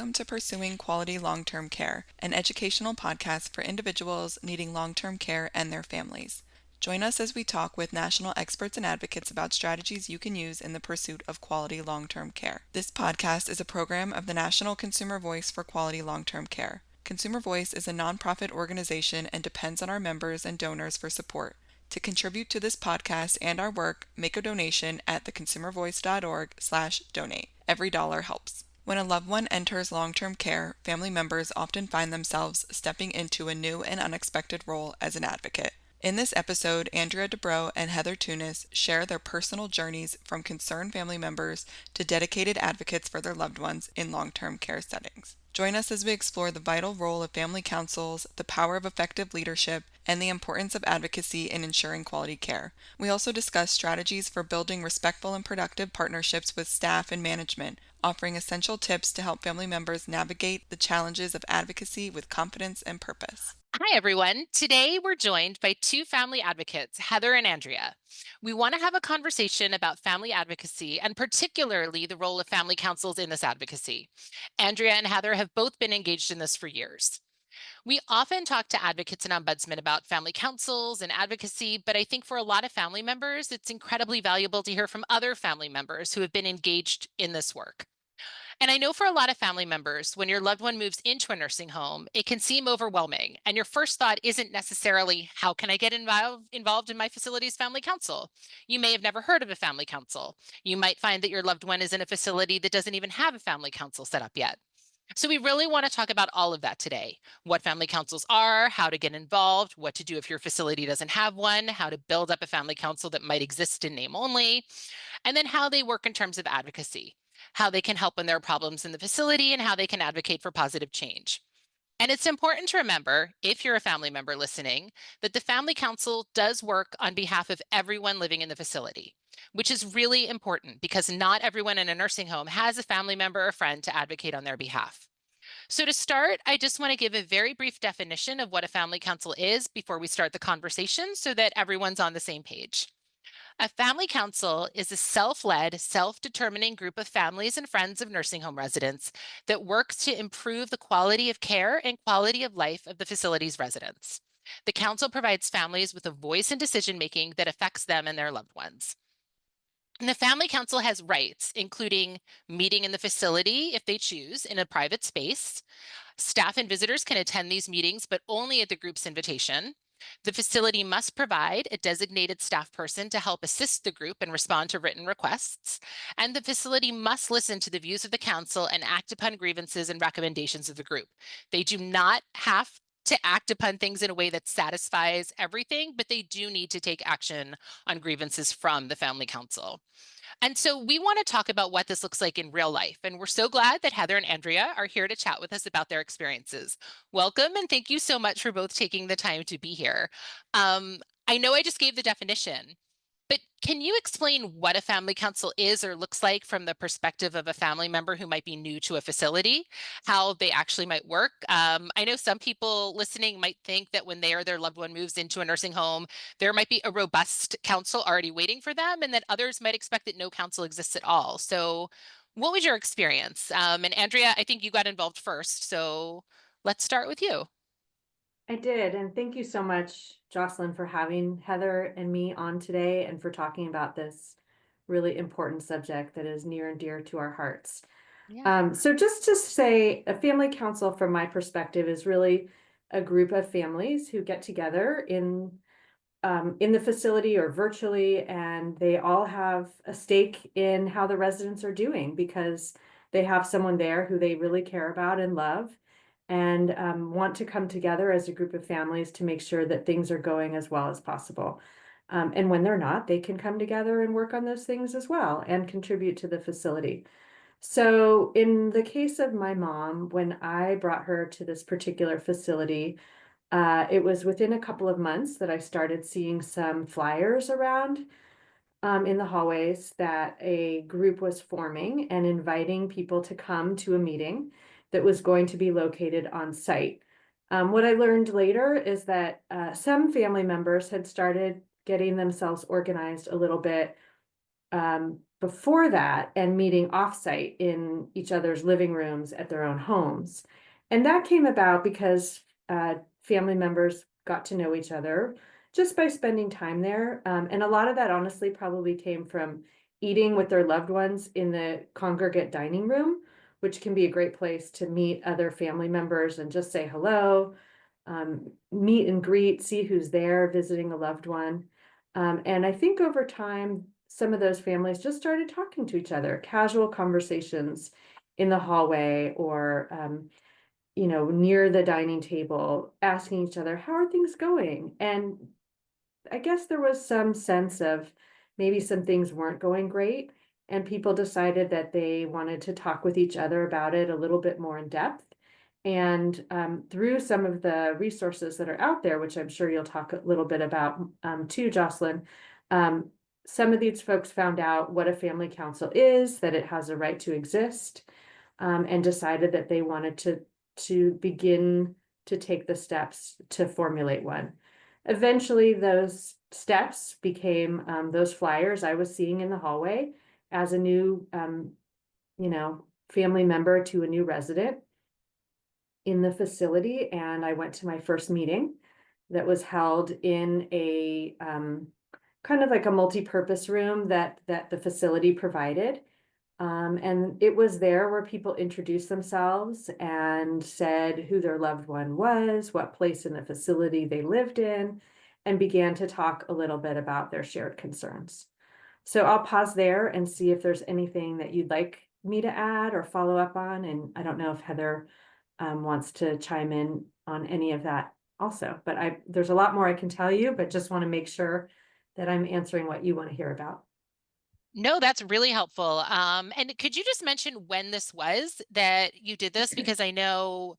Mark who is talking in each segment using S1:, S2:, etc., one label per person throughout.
S1: Welcome to Pursuing Quality Long-Term Care, an educational podcast for individuals needing long-term care and their families. Join us as we talk with national experts and advocates about strategies you can use in the pursuit of quality long-term care. This podcast is a program of the National Consumer Voice for Quality Long-Term Care. Consumer Voice is a nonprofit organization and depends on our members and donors for support. To contribute to this podcast and our work, make a donation at theconsumervoice.org/donate. Every dollar helps. When a loved one enters long-term care, family members often find themselves stepping into a new and unexpected role as an advocate. In this episode, Andrea DuBrow and Heather Tunis share their personal journeys from concerned family members to dedicated advocates for their loved ones in long-term care settings. Join us as we explore the vital role of family councils, the power of effective leadership, and the importance of advocacy in ensuring quality care. We also discuss strategies for building respectful and productive partnerships with staff and management, offering essential tips to help family members navigate the challenges of advocacy with confidence and purpose.
S2: Hi, everyone. Today we're joined by two family advocates, Heather and Andrea. We want to have a conversation about family advocacy and particularly the role of family councils in this advocacy. Andrea and Heather have both been engaged in this for years. We often talk to advocates and ombudsmen about family councils and advocacy, but I think for a lot of family members, it's incredibly valuable to hear from other family members who have been engaged in this work. And I know for a lot of family members, when your loved one moves into a nursing home, it can seem overwhelming. And your first thought isn't necessarily, how can I get involved in my facility's family council? You may have never heard of a family council. You might find that your loved one is in a facility that doesn't even have a family council set up yet. So we really want to talk about all of that today. What family councils are, how to get involved, what to do if your facility doesn't have one, how to build up a family council that might exist in name only, and then how they work in terms of advocacy, how they can help when there are problems in the facility, and how they can advocate for positive change. And it's important to remember, if you're a family member listening, that the family council does work on behalf of everyone living in the facility, which is really important because not everyone in a nursing home has a family member or friend to advocate on their behalf. So to start, I just want to give a very brief definition of what a family council is before we start the conversation so that everyone's on the same page. A family council is a self-led, self-determining group of families and friends of nursing home residents that works to improve the quality of care and quality of life of the facility's residents. The council provides families with a voice in decision-making that affects them and their loved ones. And the family council has rights, including meeting in the facility if they choose in a private space. Staff and visitors can attend these meetings, but only at the group's invitation. The facility must provide a designated staff person to help assist the group and respond to written requests. And the facility must listen to the views of the council and act upon grievances and recommendations of the group. They do not have to act upon things in a way that satisfies everything, but they do need to take action on grievances from the family council. And so we want to talk about what this looks like in real life. And we're so glad that Heather and Andrea are here to chat with us about their experiences. Welcome, and thank you so much for both taking the time to be here. I know I just gave the definition, but can you explain what a family council is or looks like from the perspective of a family member who might be new to a facility, how they actually might work? I know some people listening might think that when they or their loved one moves into a nursing home, there might be a robust council already waiting for them, and that others might expect that no council exists at all. So what was your experience? And Andrea, I think you got involved first, so let's start with you.
S3: I did, and thank you so much, Jocelyn, for having Heather and me on today and for talking about this really important subject that is near and dear to our hearts.
S2: Yeah.
S3: So just to say, a family council from my perspective is really a group of families who get together in the facility or virtually, and they all have a stake in how the residents are doing because they have someone there who they really care about and love and want to come together as a group of families to make sure that things are going as well as possible. And when they're not, they can come together and work on those things as well and contribute to the facility. So in the case of my mom, when I brought her to this particular facility, it was within a couple of months that I started seeing some flyers around in the hallways that a group was forming and inviting people to come to a meeting that was going to be located on site. What I learned later is that some family members had started getting themselves organized a little bit before that and meeting offsite in each other's living rooms at their own homes. And that came about because family members got to know each other just by spending time there. And a lot of that honestly probably came from eating with their loved ones in the congregate dining room, which can be a great place to meet other family members and just say hello, meet and greet, see who's there visiting a loved one. And I think over time, some of those families just started talking to each other, casual conversations in the hallway or, near the dining table, asking each other, how are things going? And I guess there was some sense of maybe some things weren't going great, and people decided that they wanted to talk with each other about it a little bit more in depth. And through some of the resources that are out there, which I'm sure you'll talk a little bit about too, Jocelyn, um, some of these folks found out what a family council is, that it has a right to exist, and decided that they wanted to begin to take the steps to formulate one. Eventually, those steps became those flyers I was seeing in the hallway as a new, family member to a new resident in the facility. And I went to my first meeting that was held in a kind of like a multi-purpose room that the facility provided. And it was there where people introduced themselves and said who their loved one was, what place in the facility they lived in, and began to talk a little bit about their shared concerns. So I'll pause there and see if there's anything that you'd like me to add or follow up on. And I don't know if Heather wants to chime in on any of that also, but there's a lot more I can tell you, but just want to make sure that I'm answering what you want to hear about.
S2: No, that's really helpful. And could you just mention when this was that you did this? Because I know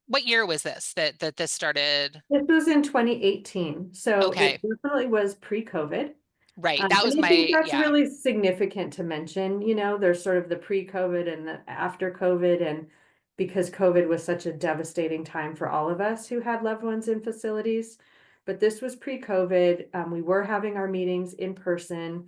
S2: what year was this that this started?
S3: This was in 2018, so it
S2: Okay.
S3: definitely was pre-COVID.
S2: Right. That was
S3: And I think
S2: my,
S3: that's
S2: yeah.
S3: really significant to mention. There's sort of the pre-COVID and the after COVID, and because COVID was such a devastating time for all of us who had loved ones in facilities. But this was pre-COVID. We were having our meetings in person.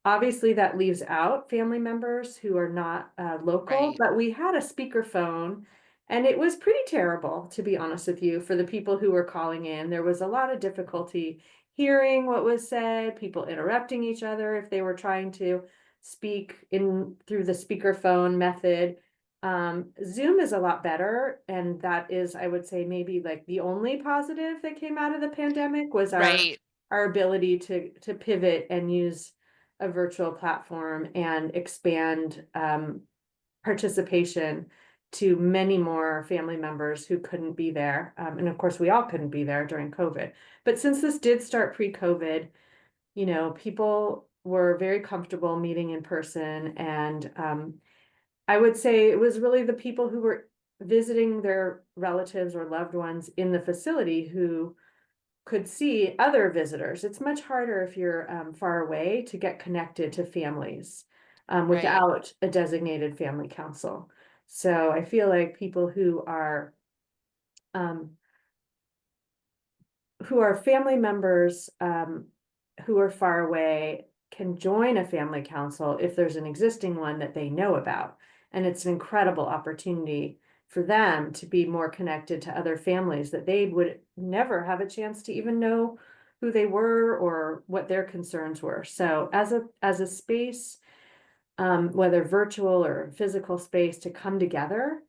S3: Obviously, that leaves out family members who are not local,
S2: Right.
S3: but we had a speakerphone, and it was pretty terrible, to be honest with you, for the people who were calling in. There was a lot of difficulty hearing what was said, people interrupting each other if they were trying to speak in through the speakerphone method. Zoom is a lot better, and that is, I would say, maybe like the only positive that came out of the pandemic was
S2: Right.
S3: our ability to pivot and use a virtual platform and expand participation to many more family members who couldn't be there. And of course, we all couldn't be there during COVID. But since this did start pre-COVID, people were very comfortable meeting in person. And I would say it was really the people who were visiting their relatives or loved ones in the facility who could see other visitors. It's much harder if you're far away to get connected to families
S2: Right.
S3: without a designated family council. So I feel like people um, who are family members who are far away can join a family council if there's an existing one that they know about. And it's an incredible opportunity for them to be more connected to other families that they would never have a chance to even know who they were or what their concerns were. So as a space, whether virtual or physical space, to come together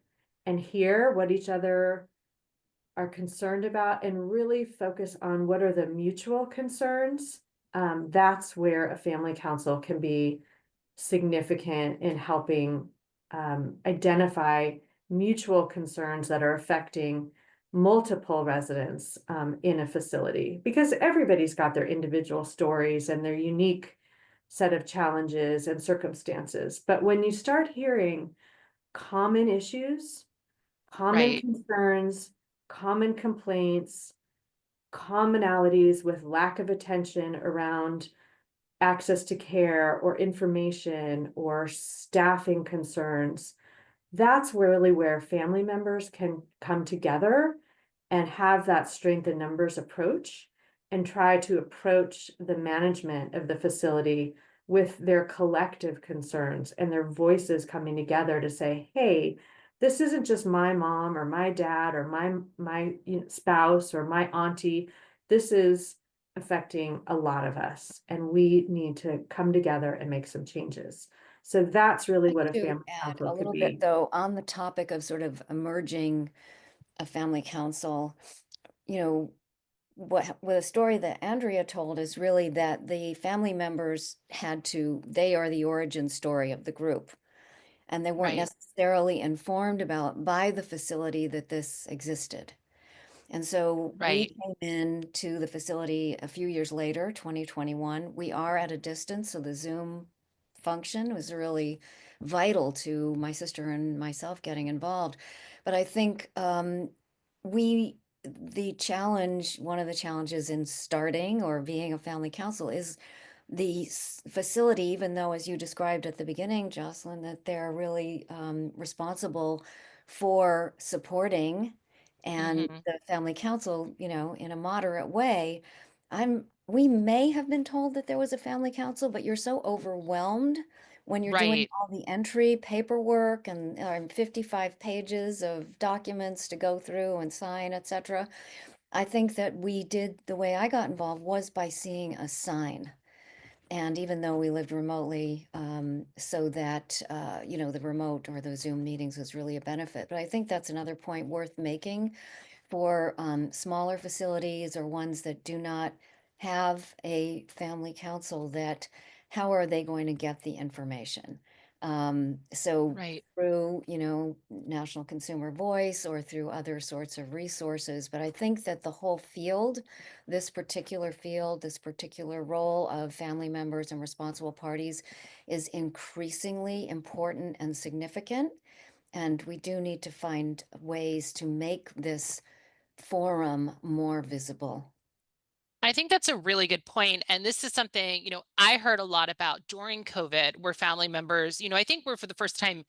S3: and hear what each other are concerned about and really focus on what are the mutual concerns, that's where a family council can be significant in helping identify mutual concerns that are affecting multiple residents in a facility, because everybody's got their individual stories and their unique set of challenges and circumstances. But when you start hearing common issues, common
S2: Right.
S3: concerns, common complaints, commonalities with lack of attention around access to care or information or staffing concerns, that's really where family members can come together and have that strength in numbers approach and try to approach the management of the facility with their collective concerns and their voices coming together to say, hey, this isn't just my mom or my dad or my spouse or my auntie. This is affecting a lot of us, and we need to come together and make some changes. So that's really
S4: I'd
S3: what
S4: like
S3: a
S4: to
S3: family
S4: add
S3: council
S4: a
S3: could
S4: little bit,
S3: be.
S4: though, on the topic of sort of emerging a family council. You know, what a story that Andrea told is really that the family members they are the origin story of the group, and they weren't
S2: Right.
S4: necessarily informed about by the facility that this existed. And so we
S2: Right.
S4: came into the facility a few years later, 2021. We are at a distance, so the Zoom function was really vital to my sister and myself getting involved. But I think one of the challenges in starting or being a family council is the facility, even though, as you described at the beginning, Jocelyn, that they're really responsible for supporting and
S2: Hmm.
S4: the family council, in a moderate way. We may have been told that there was a family council, but you're so overwhelmed when you're doing
S2: Right.
S4: all the entry paperwork and 55 pages of documents to go through and sign, etc. I think that the way I got involved was by seeing a sign. And even though we lived remotely, so that, the remote or the Zoom meetings was really a benefit. But I think that's another point worth making for smaller facilities or ones that do not have a family council, that how are they going to get the information? So
S2: Right.
S4: through, National Consumer Voice or through other sorts of resources. But I think that the whole field, this particular role of family members and responsible parties is increasingly important and significant. And we do need to find ways to make this forum more visible.
S2: I think that's a really good point. And this is something, I heard a lot about during COVID, where family members, I think we're for the first time,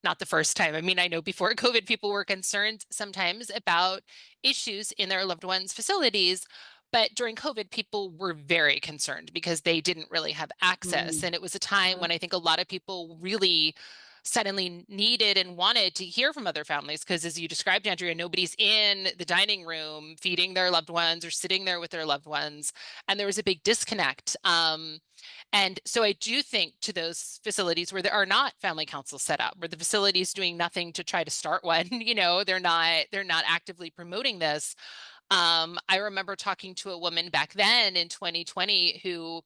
S2: not the first time. I mean, I know before COVID, people were concerned sometimes about issues in their loved ones' facilities. But during COVID, people were very concerned because they didn't really have access.
S3: Mm.
S2: And it was a time when I think a lot of people really suddenly needed and wanted to hear from other families, because as you described, Andrea, nobody's in the dining room feeding their loved ones or sitting there with their loved ones, and there was a big disconnect. And so I do think to those facilities where there are not family councils set up, where the facility is doing nothing to try to start one, they're not actively promoting this. I remember talking to a woman back then in 2020 who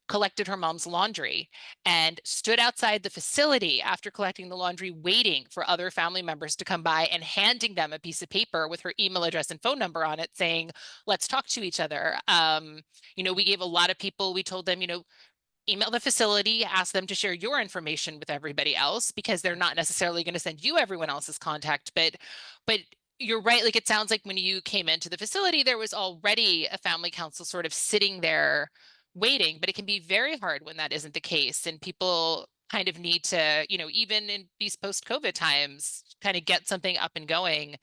S2: collected her mom's laundry and stood outside the facility after collecting the laundry, waiting for other family members to come by and handing them a piece of paper with her email address and phone number on it saying, let's talk to each other. We gave a lot of people, we told them, email the facility, ask them to share your information with everybody else, because they're not necessarily going to send you everyone else's contact. But you're right. Like, it sounds like when you came into the facility, there was already a family council sort of sitting there waiting, but it can be very hard when that isn't the case. And people kind of need to, even in these post-COVID times, kind of get something up and going.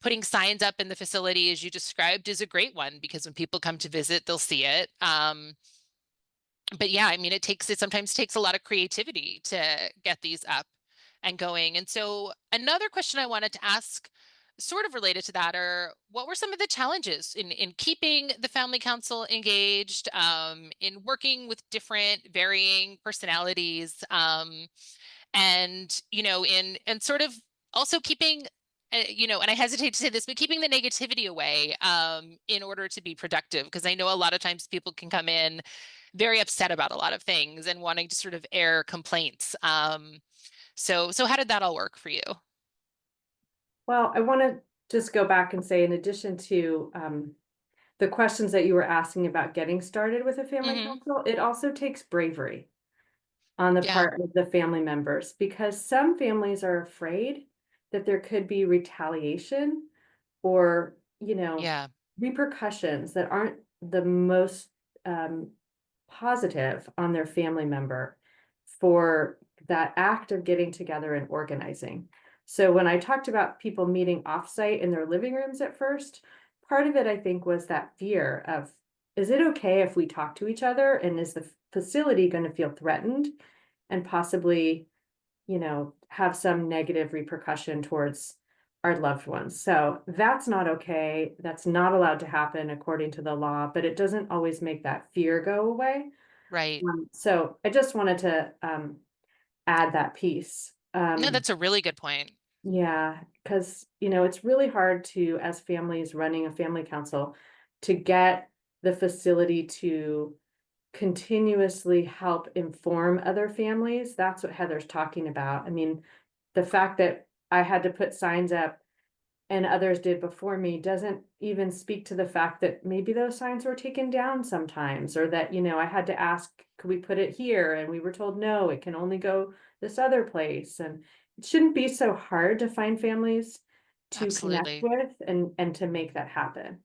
S2: Putting signs up in the facility, as you described, is a great one, because when people come to visit, they'll see it. But yeah, I mean, it sometimes takes a lot of creativity to get these up and going. And so another question I wanted to ask, sort of related to that, are what were some of the challenges in keeping the family council engaged, in working with different varying personalities, and in sort of also keeping, and I hesitate to say this, but keeping the negativity away, in order to be productive, because I know a lot of times people can come in very upset about a lot of things and wanting to sort of air complaints. So how did that all work for you?
S3: Well, I want to just go back and say, in addition to the questions that you were asking about getting started with a family
S2: Hmm.
S3: council, it also takes bravery on the
S2: Yeah.
S3: part of the family members, because some families are afraid that there could be retaliation or,
S2: Yeah.
S3: repercussions that aren't the most um, positive on their family member for that act of getting together and organizing. So when I talked about people meeting offsite in their living rooms at first, part of it, I think, was that fear of, is it okay if we talk to each other? And is the facility going to feel threatened and possibly, have some negative repercussion towards our loved ones. So that's not okay. That's not allowed to happen according to the law, but it doesn't always make that fear go away.
S2: Right.
S3: So I just wanted to add that piece.
S2: No, that's a really good point.
S3: Yeah, because it's really hard to, as families running a family council, to get the facility to continuously help inform other families. That's what Heather's talking about. I mean, the fact that I had to put signs up and others did before me doesn't even speak to the fact that maybe those signs were taken down sometimes, or that, I had to ask, could we put it here? And we were told, no, it can only go this other place. And it shouldn't be so hard to find families to connect
S2: Absolutely.
S3: with and to make that happen.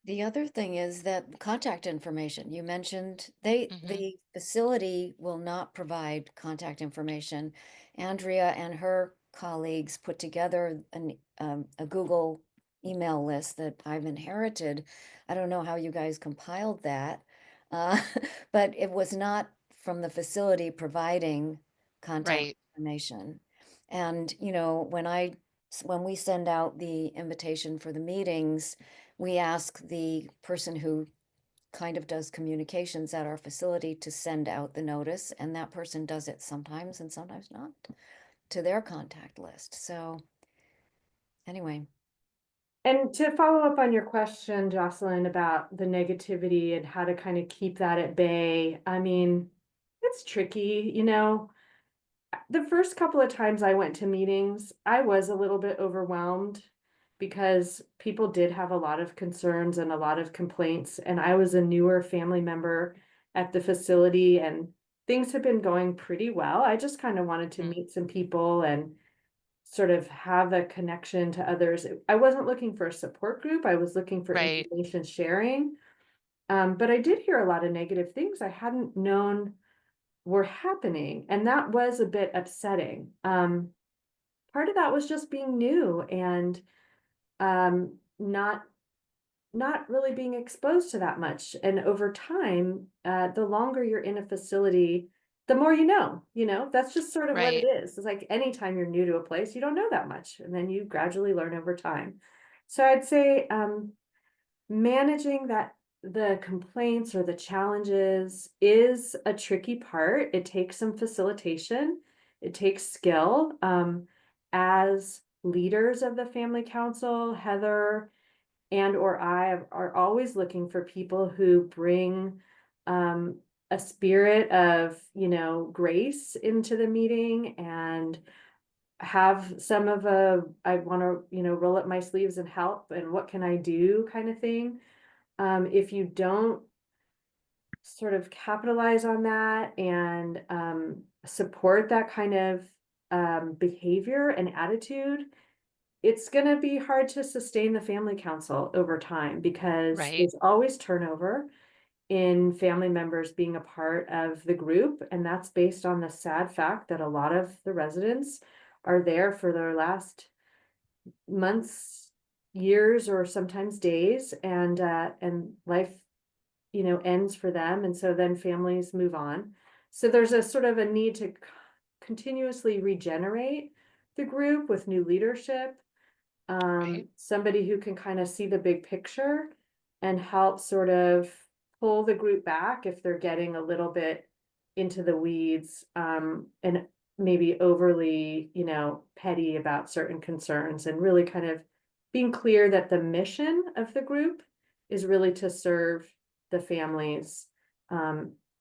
S4: The other thing is that contact information, you mentioned
S2: Hmm.
S4: the facility will not provide contact information. Andrea and her colleagues put together a Google email list that I've inherited. I don't know how you guys compiled that, uh, but it was not from the facility providing contact
S2: Right.
S4: information. And, when we send out the invitation for the meetings, we ask the person who kind of does communications at our facility to send out the notice, and that person does it sometimes and sometimes not to their contact list. So anyway,
S3: And to follow up on your question, Jocelyn, about the negativity and how to kind of keep that at bay, I mean, it's tricky, the first couple of times I went to meetings, I was a little bit overwhelmed because people did have a lot of concerns and a lot of complaints. And I was a newer family member at the facility, and things have been going pretty well. I just kind of wanted to
S2: Mm.
S3: meet some people and sort of have a connection to others. I wasn't looking for a support group, I was looking for
S2: Right.
S3: information sharing. But I did hear a lot of negative things I hadn't known were happening, and that was a bit upsetting. Part of that was just being new and not really being exposed to that much. And over time, the longer you're in a facility, the more that's just sort of what it
S2: Right.
S3: is. It's like anytime you're new to a place, you don't know that much, and then you gradually learn over time. So I'd say managing the complaints or the challenges is a tricky part. It takes some facilitation. It takes skill. As leaders of the family council, Heather and or I are always looking for people who bring a spirit of, grace into the meeting, and have some of I want to, roll up my sleeves and help, and what can I do kind of thing. If you don't sort of capitalize on that and support that kind of behavior and attitude, it's going to be hard to sustain the family council over time, because
S2: Right.
S3: there's always turnover in family members being a part of the group. And that's based on the sad fact that a lot of the residents are there for their last months, years, or sometimes days, and life ends for them. And so then families move on. So there's a sort of a need to continuously regenerate the group with new leadership,
S2: Right.
S3: somebody who can kind of see the big picture and help sort of pull the group back if they're getting a little bit into the weeds, and maybe overly, petty about certain concerns, and really kind of being clear that the mission of the group is really to serve the families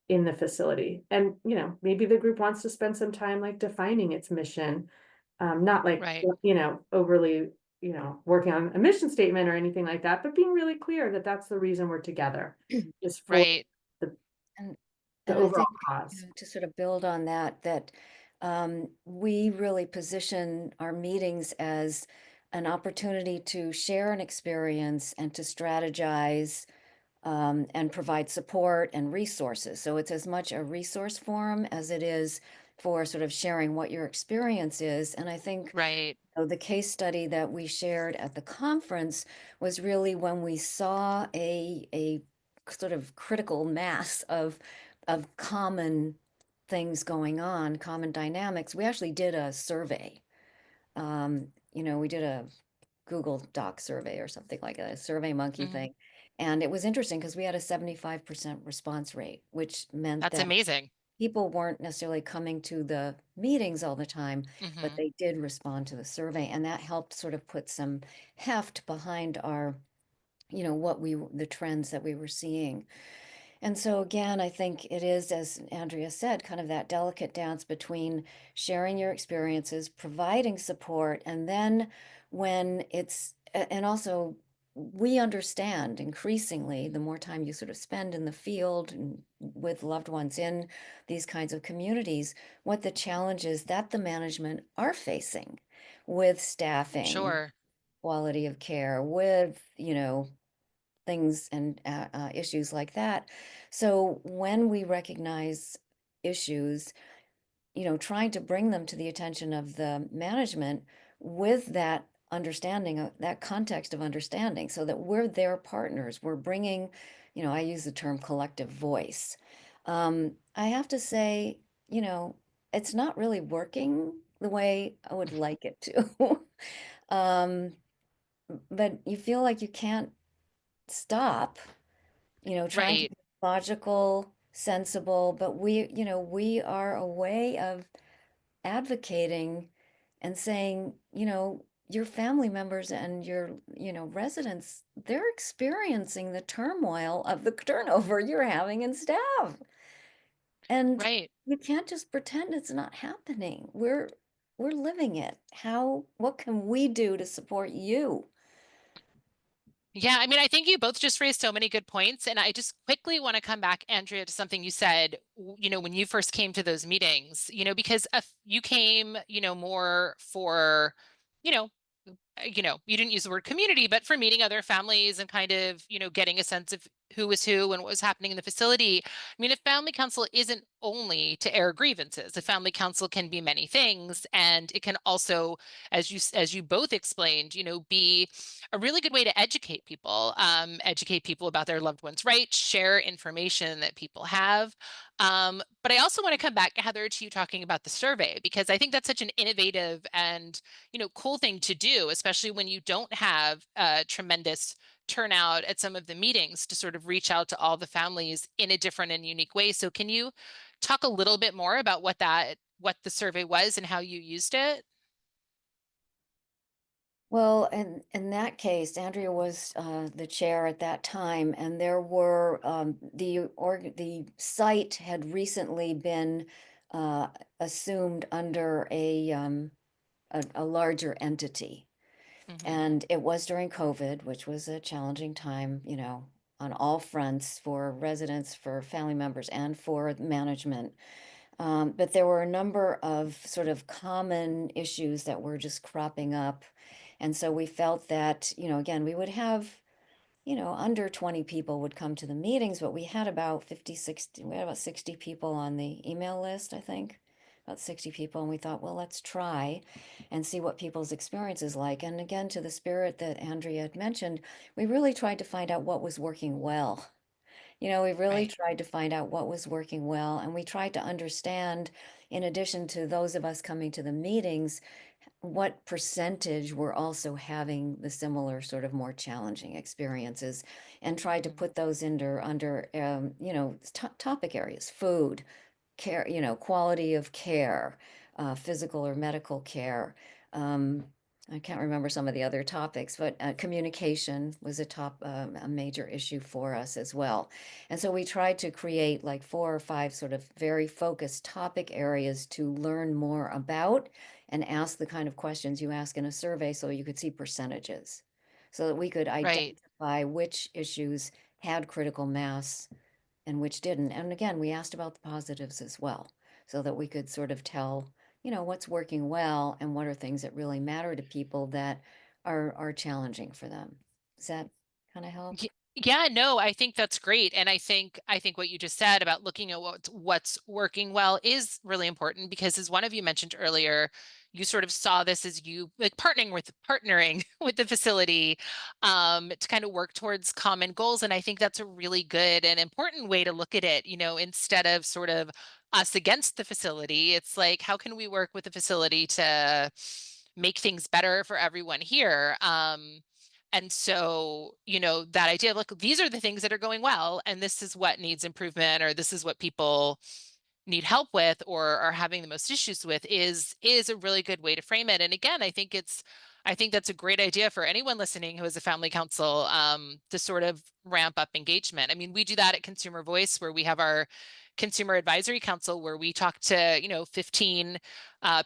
S3: in the facility. And, maybe the group wants to spend some time like defining its mission, not like,
S2: Right.
S3: overly, working on a mission statement or anything like that, but being really clear that that's the reason we're together, is for
S2: Right.
S3: the,
S4: and
S3: the
S4: and I
S3: overall
S4: think,
S3: cause.
S4: to sort of build on that we really position our meetings as an opportunity to share an experience and to strategize, and provide support and resources. So it's as much a resource forum as it is for sort of sharing what your experience is. And I think
S2: Right.
S4: the case study that we shared at the conference was really when we saw a sort of critical mass of of common things going on, common dynamics. We actually did a survey. We did a Google Doc survey or something like that, a Survey Monkey
S2: Mhm.
S4: thing. And it was interesting because we had a 75% response rate, which meant
S2: That's
S4: that
S2: amazing.
S4: people weren't necessarily coming to the meetings all the time, but
S2: Hmm.
S4: they did respond to the survey. And that helped sort of put some heft behind our, the trends that we were seeing. And so again, I think it is, as Andrea said, kind of that delicate dance between sharing your experiences, providing support, and then when and also we understand increasingly the more time you sort of spend in the field and with loved ones in these kinds of communities, what the challenges that the management are facing with staffing,
S2: Sure.
S4: quality of care, with, things and issues like that. So when we recognize issues, trying to bring them to the attention of the management with that understanding of that context of understanding so that we're their partners. We're bringing, I use the term collective voice. I have to say, it's not really working the way I would like it to. um, but you feel like you can't stop, trying to
S2: Right.
S4: be logical, sensible, but we are a way of advocating and saying, your family members and your, residents, they're experiencing the turmoil of the turnover you're having in staff. And
S2: Right.
S4: you can't just pretend it's not happening. We're living it. What can we do to support you?
S2: Yeah, I mean, I think you both just raised so many good points. And I just quickly want to come back, Andrea, to something you said, when you first came to those meetings, because if you came, more for, you know, you didn't use the word community, but for meeting other families and kind of, getting a sense of who was who and what was happening in the facility. I mean, a family council isn't only to air grievances. A family council can be many things, and it can also, as you both explained, be a really good way to educate people about their loved ones' rights, share information that people have. But I also want to come back, Heather, to you talking about the survey, because I think that's such an innovative and cool thing to do, especially when you don't have a tremendous turnout at some of the meetings, to sort of reach out to all the families in a different and unique way. So can you talk a little bit more about what the survey was and how you used it?
S4: Well, in that case, Andrea was the chair at that time, and there were the site had recently been uh, assumed under a larger entity,
S2: Hmm.
S4: and it was during COVID, which was a challenging time, on all fronts for residents, for family members, and for management. But there were a number of sort of common issues that were just cropping up. And so we felt that, again, we would have, under 20 people would come to the meetings, but we had about 50, 60, we had about 60 people on the email list, I think, about 60 people. And we thought, well, let's try and see what people's experience is like. And again, to the spirit that Andrea had mentioned, we really tried to find out what was working well. We really
S2: Right.
S4: tried to find out what was working well, and we tried to understand, in addition to those of us coming to the meetings, what percentage were also having the similar sort of more challenging experiences, and tried to
S2: Hmm.
S4: put those under topic areas: food, care, quality of care, physical or medical care. Um, I can't remember some of the other topics, but communication was a major issue for us as well. And so we tried to create like 4 or 5 sort of very focused topic areas to learn more about and ask the kind of questions you ask in a survey so you could see percentages so that we could
S2: Right.
S4: identify which issues had critical mass and which didn't. And again, we asked about the positives as well, so that we could sort of tell, what's working well and what are things that really matter to people that are challenging for them. Does that kind of help?
S2: Yeah, no, I think that's great. And I think what you just said about looking at what's working well is really important, because as one of you mentioned earlier, you sort of saw this as you like partnering with the facility to kind of work towards common goals. And I think that's a really good and important way to look at it, instead of sort of us against the facility. It's like, how can we work with the facility to make things better for everyone here? And so, that idea of, look, these are the things that are going well, and this is what needs improvement, or this is what people need help with or are having the most issues with, is a really good way to frame it. And again, I think that's a great idea for anyone listening who is a family council, to sort of ramp up engagement. I mean, we do that at Consumer Voice, where we have our Consumer Advisory Council, where we talk to 15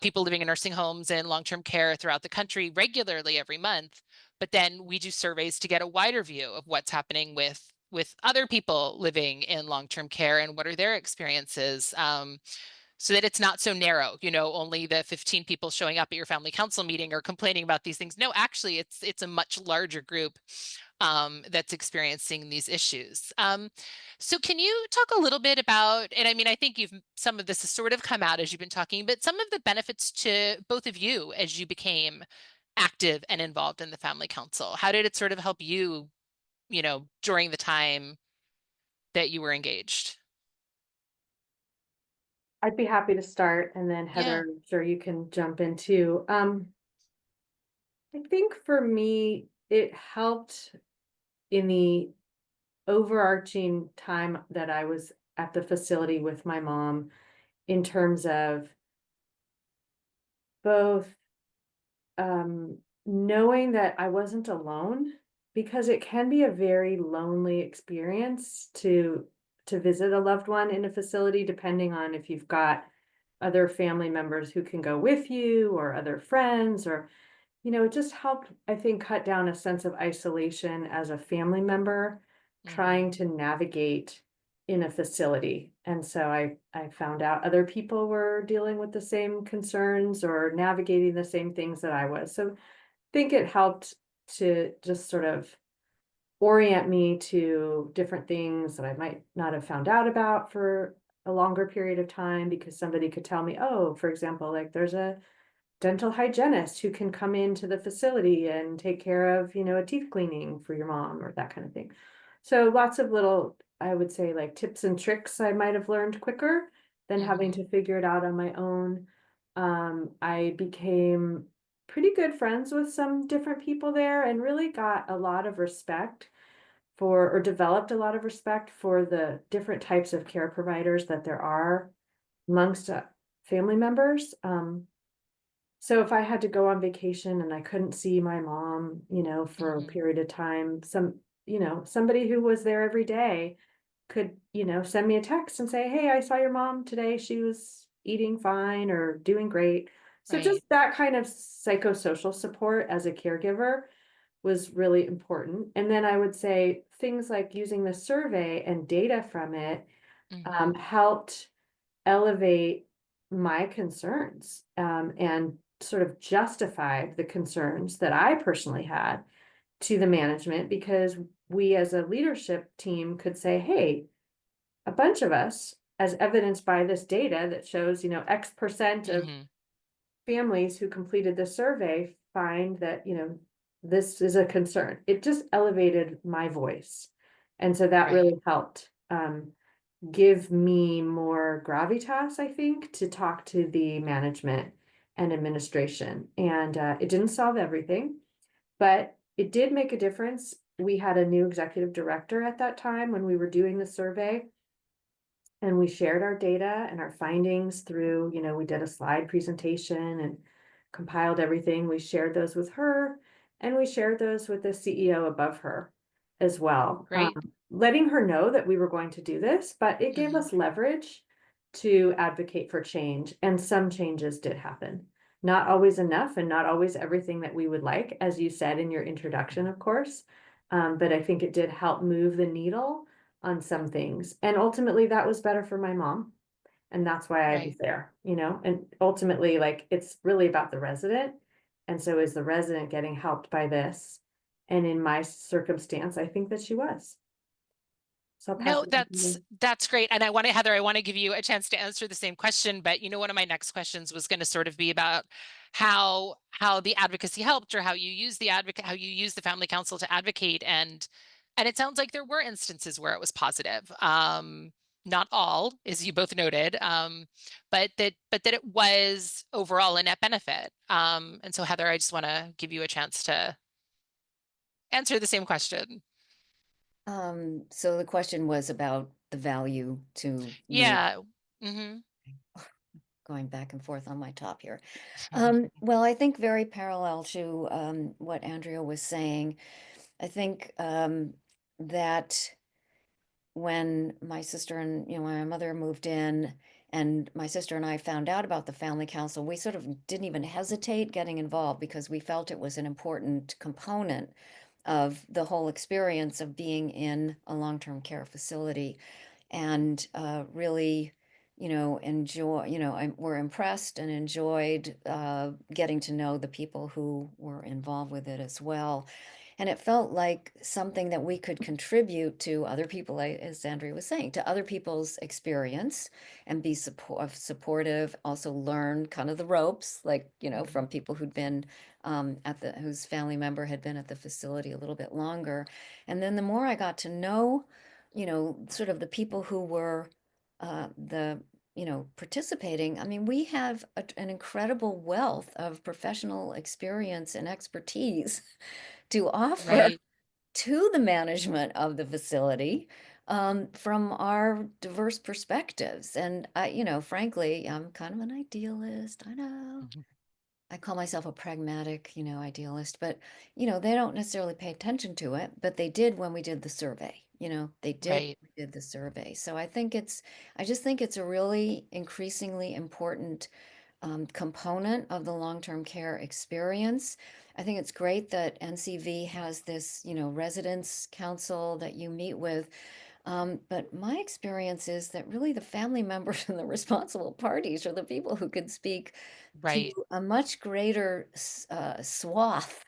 S2: people living in nursing homes and long-term care throughout the country regularly every month. But then we do surveys to get a wider view of what's happening with other people living in long-term care and what are their experiences, so that it's not so narrow, only the 15 people showing up at your family council meeting are complaining about these things. No, actually, it's a much larger group that's experiencing these issues. So can you talk a little bit about, and I mean, I think some of this has sort of come out as you've been talking, but some of the benefits to both of you as you became active and involved in the family council? How did it sort of help you, during the time that you were engaged?
S3: I'd be happy to start, and then
S2: Yeah.
S3: Heather, I'm sure you can jump in too. I think for me, it helped in the overarching time that I was at the facility with my mom, in terms of both knowing that I wasn't alone, because it can be a very lonely experience to visit a loved one in a facility, depending on if you've got other family members who can go with you, or other friends, or it just helped, I think, cut down a sense of isolation as a family member
S2: Mm-hmm.
S3: trying to navigate in a facility. And so I found out other people were dealing with the same concerns or navigating the same things that I was. So I think it helped to just sort of orient me to different things that I might not have found out about for a longer period of time, because somebody could tell me, oh, for example, like there's a dental hygienist who can come into the facility and take care of, a teeth cleaning for your mom, or that kind of thing. So lots of little, I would say, like tips and tricks I might have learned quicker than having
S2: Mm-hmm.
S3: to figure it out on my own. I became pretty good friends with some different people there, and really got a lot of respect for, or developed a lot of respect for, the different types of care providers that there are amongst family members. So if I had to go on vacation and I couldn't see my mom, for a
S2: Mm-hmm.
S3: period of time, somebody who was there every day could, send me a text and say, hey, I saw your mom today. She was eating fine or doing great. So just
S2: Right.
S3: that kind of psychosocial support as a caregiver was really important. And then I would say things like using the survey and data from it
S2: Mm-hmm.
S3: helped elevate my concerns, and sort of justified the concerns that I personally had to the management, because we as a leadership team could say, hey, a bunch of us, as evidenced by this data that shows, X% of
S2: Mm-hmm.
S3: families who completed the survey find that, this is a concern. It just elevated my voice. And so that
S2: Right.
S3: really helped give me more gravitas, I think, to talk to the management and administration. And it didn't solve everything, but it did make a difference. We had a new executive director at that time when we were doing the survey, and we shared our data and our findings through, we did a slide presentation and compiled everything. We shared those with her, and we shared those with the CEO above her as well,
S2: Great.
S3: letting her know that we were going to do this, but it gave
S2: Mm-hmm.
S3: us leverage to advocate for change. And some changes did happen. Not always enough, and not always everything that we would like, as you said in your introduction, of course. But I think it did help move the needle on some things. And ultimately that was better for my mom. And that's why I was
S2: Right.
S3: there, and ultimately, like, it's really about the resident. And so is the resident getting helped by this? And in my circumstance, I think that she was. So I'll pass
S2: No,
S3: it on to you.
S2: that's great. And Heather, I want to give you a chance to answer the same question, but one of my next questions was going to sort of be about how the advocacy helped, or how you use how you use the family council to advocate. And it sounds like there were instances where it was positive. Not all, as you both noted, but that it was overall a net benefit. And so Heather, I just want to give you a chance to answer the same question.
S4: So the question was about the value to me,
S2: Yeah. Hmm.
S4: going back and forth on my top here. Well, I think very parallel to what Andrea was saying. I think that when my sister and my mother moved in, and my sister and I found out about the family council, we sort of didn't even hesitate getting involved because we felt it was an important component of the whole experience of being in a long-term care facility, and really, we're impressed and enjoyed getting to know the people who were involved with it as well. And it felt like something that we could contribute to other people, as Andrea was saying, to other people's experience, and be supportive, also learn kind of the ropes, like, from people who'd been whose family member had been at the facility a little bit longer. And then the more I got to know, sort of the people who were participating, I mean, we have an incredible wealth of professional experience and expertise to offer
S2: Right.
S4: to the management of the facility, from our diverse perspectives. And frankly, I'm kind of an idealist. I know.
S2: Mhm.
S4: I call myself a pragmatic, idealist, but, they don't necessarily pay attention to it, but they did when we did the survey. They did,
S2: Right.
S4: we did the survey. So I just think it's a really increasingly important component of the long-term care experience. I think it's great that NCV has this, residence council that you meet with. But my experience is that really the family members and the responsible parties are the people who could speak to
S2: Right.
S4: a much greater swath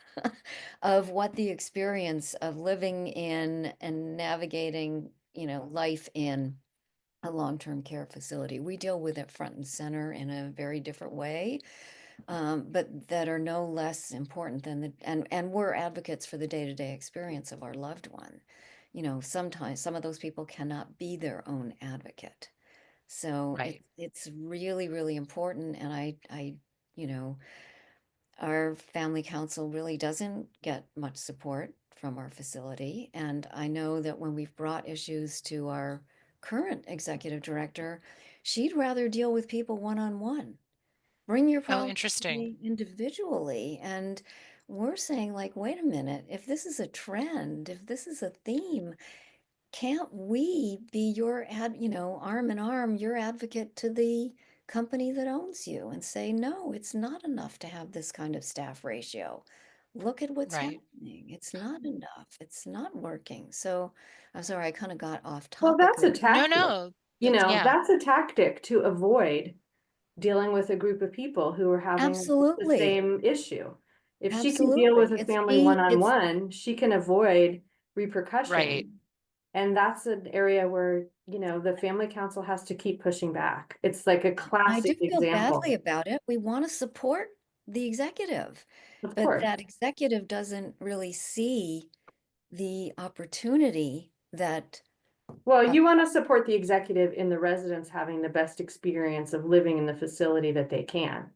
S4: of what the experience of living in and navigating, life in a long-term care facility. We deal with it front and center in a very different way, but that are no less important than and we're advocates for the day-to-day experience of our loved one. Sometimes some of those people cannot be their own advocate. So
S2: Right.
S4: it's really, really important. And you know, our family council really doesn't get much support from our facility. And I know that when we've brought issues to our current executive director, she'd rather deal with people one-on-one. Bring your
S2: Oh,
S4: problems to
S2: interesting.
S4: me individually. And we're saying, like, wait a minute, if this is a trend, if this is a theme, can't we be your arm in arm, your advocate to the company that owns you, and say, no, it's not enough to have this kind of staff ratio. Look at what's
S2: Right.
S4: happening. It's not enough. It's not working. So I'm sorry, I kind of got off
S3: Well,
S4: topic
S3: that's a
S4: there.
S2: No,
S3: tactic.
S2: no. Yeah.
S3: That's a tactic to avoid dealing with a group of people who are having the
S4: Absolutely.
S3: same issue. If she can deal with
S4: Absolutely.
S3: a
S4: It's
S3: family
S4: me. It's
S3: one-on-one, she can avoid
S2: Right.
S3: repercussion. And that's an area where, the family council has to keep pushing back. It's like a
S4: I do
S3: classic
S4: feel badly
S3: example.
S4: about it. We want to support the executive,
S3: Of
S4: but
S3: course.
S4: that executive doesn't really see the opportunity that
S3: Well,
S4: uh,
S3: you want to support the executive in the residents having the best experience of living in the facility that they can.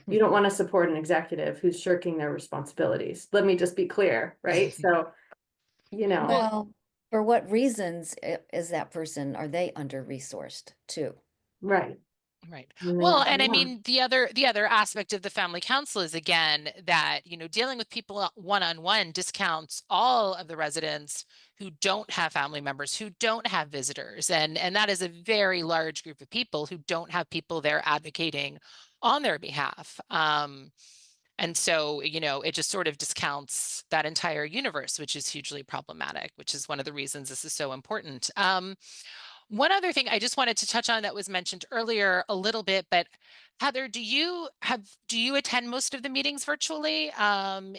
S3: You don't want to support an executive who's shirking their responsibilities. Let me just be clear, right? So,
S2: Well,
S4: well, for what reasons is that person, are they under-resourced too?
S3: right.
S2: right.
S3: And then
S2: Well,
S3: come
S2: and I
S3: on.
S2: mean, the other aspect of the family council is, again, that, dealing with people one-on-one discounts all of the residents who don't have family members, who don't have visitors. And that is a very large group of people who don't have people there advocating on their behalf. And so, it just sort of discounts that entire universe, which is hugely problematic, which is one of the reasons this is so important. One other thing I just wanted to touch on that was mentioned earlier a little bit, but Heather, do you attend most of the meetings virtually?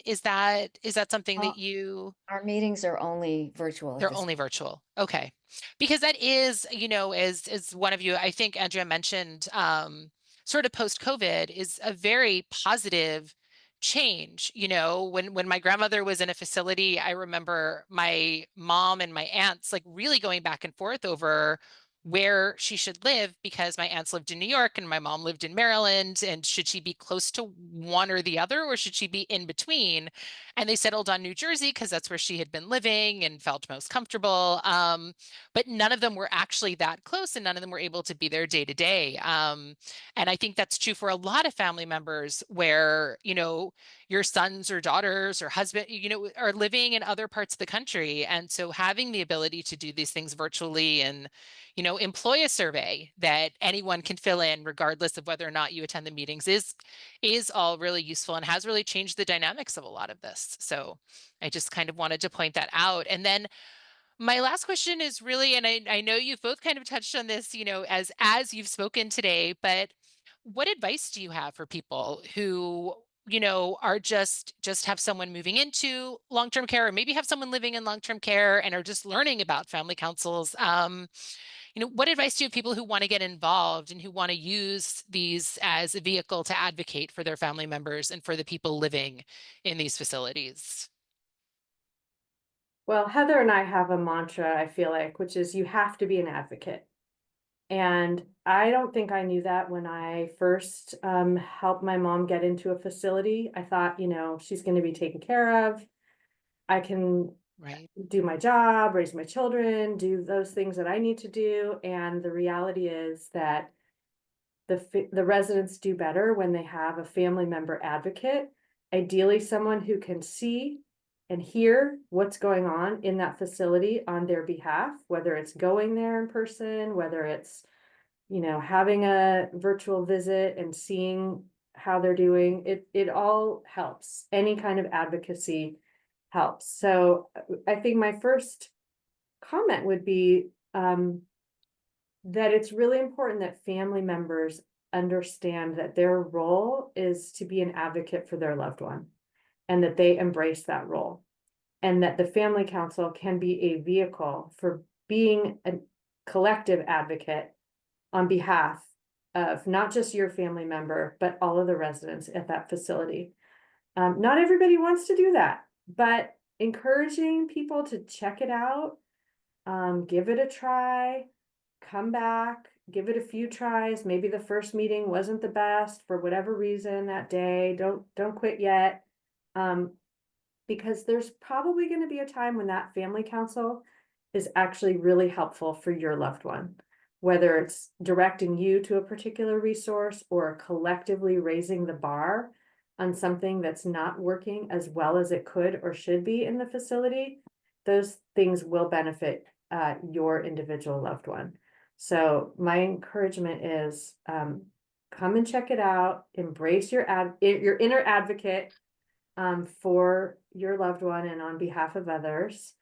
S2: Is that something
S4: Uh,
S2: that you
S4: our meetings are only virtual at
S2: they're
S4: this.
S2: only virtual? Okay. Because that is, as one of you, I think Andrea mentioned, sort of post-COVID is a very positive change. When my grandmother was in a facility, I remember my mom and my aunts like really going back and forth over where she should live because my aunts lived in New York and my mom lived in Maryland. And should she be close to one or the other, or should she be in between? And they settled on New Jersey because that's where she had been living and felt most comfortable. But none of them were actually that close, and none of them were able to be there day to day. And I think that's true for a lot of family members where, your sons or daughters or husband, are living in other parts of the country. And so having the ability to do these things virtually and, employ a survey that anyone can fill in regardless of whether or not you attend the meetings is all really useful and has really changed the dynamics of a lot of this. So I just kind of wanted to point that out. And then my last question is really, and I know you've both kind of touched on this, as you've spoken today, but what advice do you have for people who, are just have someone moving into long-term care, or maybe have someone living in long-term care and are just learning about family councils? What advice do you have people who want to get involved and who want to use these as a vehicle to advocate for their family members and for the people living in these facilities?
S3: Well, Heather and I have a mantra, I feel like, which is you have to be an advocate. And I don't think I knew that when I first helped my mom get into a facility. I thought, she's going to be taken care of. I can
S2: Right.
S3: do my job, raise my children, do those things that I need to do. And the reality is that the residents do better when they have a family member advocate, ideally someone who can see and hear what's going on in that facility on their behalf, whether it's going there in person, whether it's, having a virtual visit and seeing how they're doing. It all helps. Any kind of advocacy helps. So I think my first comment would be that it's really important that family members understand that their role is to be an advocate for their loved one and that they embrace that role, and that the family council can be a vehicle for being a collective advocate on behalf of not just your family member, but all of the residents at that facility. Not everybody wants to do that, but encouraging people to check it out, give it a try, come back, give it a few tries. Maybe the first meeting wasn't the best for whatever reason that day. Don't quit yet. Um, because there's probably going to be a time when that family council is actually really helpful for your loved one, whether it's directing you to a particular resource or collectively raising the bar on something that's not working as well as it could or should be in the facility. Those things will benefit your individual loved one. So my encouragement is come and check it out, embrace your inner advocate for your loved one and on behalf of others.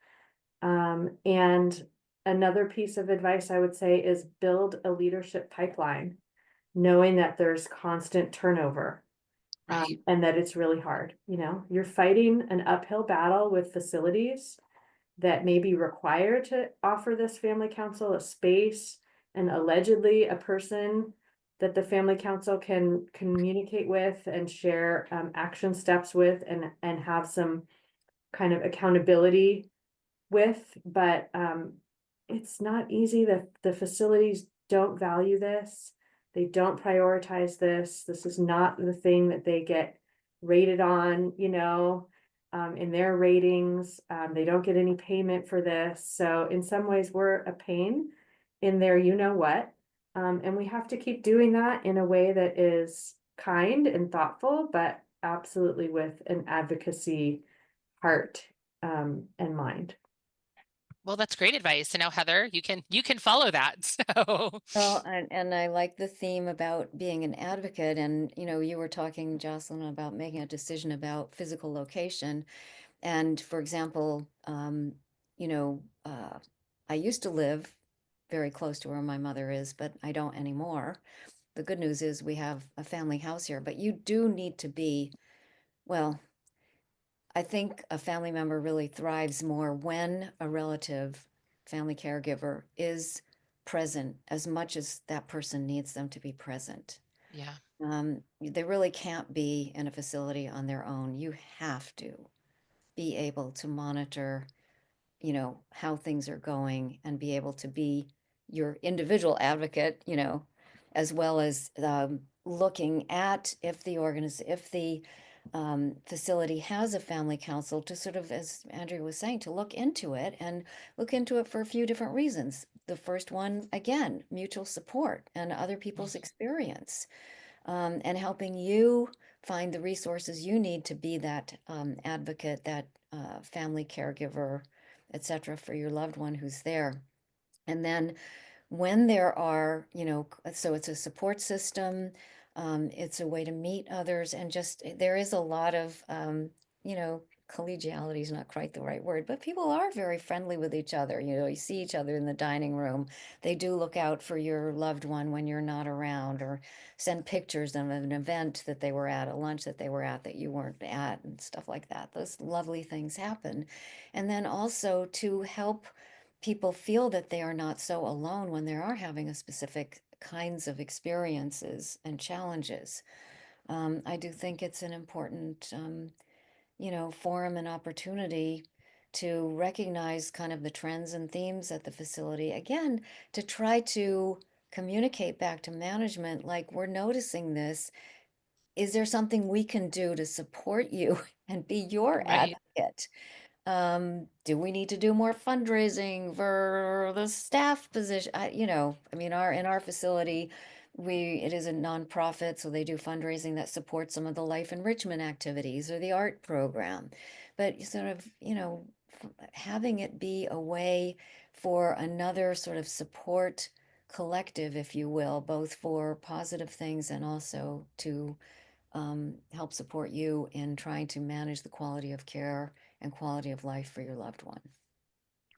S3: And another piece of advice I would say is build a leadership pipeline, knowing that there's constant turnover,
S2: Right.
S3: and that it's really hard. You're fighting an uphill battle with facilities that may be required to offer this family council a space, and allegedly a person that the family council can communicate with and share action steps with, and have some kind of accountability with. But it's not easy. The facilities don't value this. They don't prioritize this. This is not the thing that they get rated on, in their ratings. They don't get any payment for this. So in some ways, we're a pain in their what. And we have to keep doing that in a way that is kind and thoughtful, but absolutely with an advocacy heart and mind.
S2: Well, that's great advice. And now, Heather, you can follow that. So
S4: Well, and I like the theme about being an advocate. And, you were talking, Jocelyn, about making a decision about physical location. And for example, you know, uh, I used to live very close to where my mother is, but I don't anymore. The good news is we have a family house here, but you do need to be, well, I think a family member really thrives more when a relative, family caregiver is present as much as that person needs them to be present.
S2: Yeah.
S4: They really can't be in a facility on their own. You have to be able to monitor, how things are going and be able to be your individual advocate, as well as looking at if the facility has a family council, to sort of, as Andrea was saying, to look into it and look into it for a few different reasons. The first one, again, mutual support and other people's experience, and helping you find the resources you need to be that advocate, that family caregiver, etc., for your loved one who's there. And then when there are, so it's a support system, it's a way to meet others, and just there is a lot of, collegiality is not quite the right word, but people are very friendly with each other. You see each other in the dining room. They do look out for your loved one when you're not around, or send pictures of an event that they were at, a lunch that they were at that you weren't at, and stuff like that. Those lovely things happen. And then also to help people feel that they are not so alone when they are having a specific kinds of experiences and challenges. I do think it's an important, forum and opportunity to recognize kind of the trends and themes at the facility. Again, to try to communicate back to management, like, we're noticing this. Is there something we can do to support you and be your
S2: Right.
S4: advocate? Do we need to do more fundraising for the staff position? In our facility, it is a nonprofit, so they do fundraising that supports some of the life enrichment activities or the art program. But sort of, having it be a way for another sort of support collective, if you will, both for positive things and also to help support you in trying to manage the quality of care and quality of life for your loved one.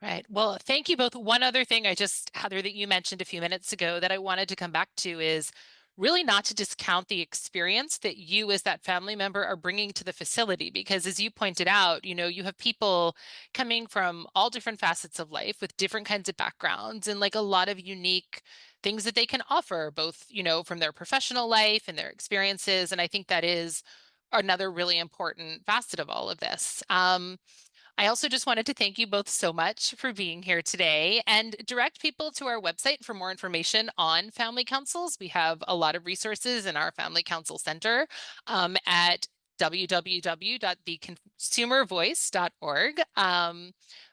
S2: Right. Well, thank you both. One other thing Heather, that you mentioned a few minutes ago that I wanted to come back to is really not to discount the experience that you as that family member are bringing to the facility. Because as you pointed out, you have people coming from all different facets of life with different kinds of backgrounds and like a lot of unique things that they can offer, both, from their professional life and their experiences. And I think that is another really important facet of all of this. I also just wanted to thank you both so much for being here today and direct people to our website for more information on family councils. We have a lot of resources in our Family Council Center at www.theconsumervoice.org.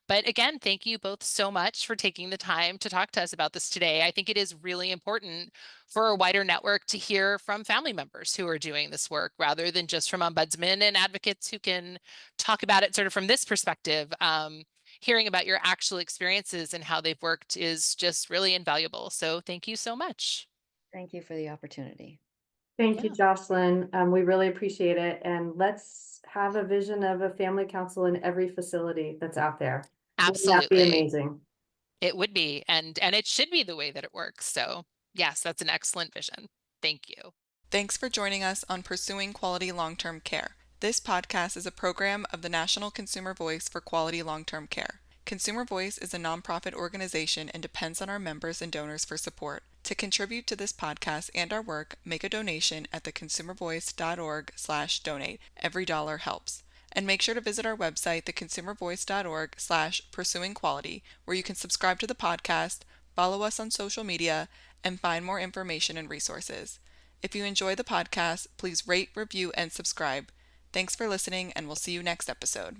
S2: But again, thank you both so much for taking the time to talk to us about this today. I think it is really important for a wider network to hear from family members who are doing this work rather than just from ombudsmen and advocates who can talk about it sort of from this perspective. Hearing about your actual experiences and how they've worked is just really invaluable. So thank you so much.
S4: Thank you for the opportunity.
S3: Thank you,
S2: Yeah,
S3: Jocelyn. We really appreciate it. And let's have a vision of a family council in every facility that's out there. Wouldn't that be
S2: absolutely.
S3: amazing?
S2: It would be, and it should be the way that it works. So yes, that's an excellent vision. Thank you.
S1: Thanks for joining us on Pursuing Quality Long-Term Care. This podcast is a program of the National Consumer Voice for Quality Long-Term Care. Consumer Voice is a nonprofit organization and depends on our members and donors for support. To contribute to this podcast and our work, make a donation at theconsumervoice.org/donate. Every dollar helps. And make sure to visit our website, theconsumervoice.org/pursuingquality, where you can subscribe to the podcast, follow us on social media, and find more information and resources. If you enjoy the podcast, please rate, review, and subscribe. Thanks for listening, and we'll see you next episode.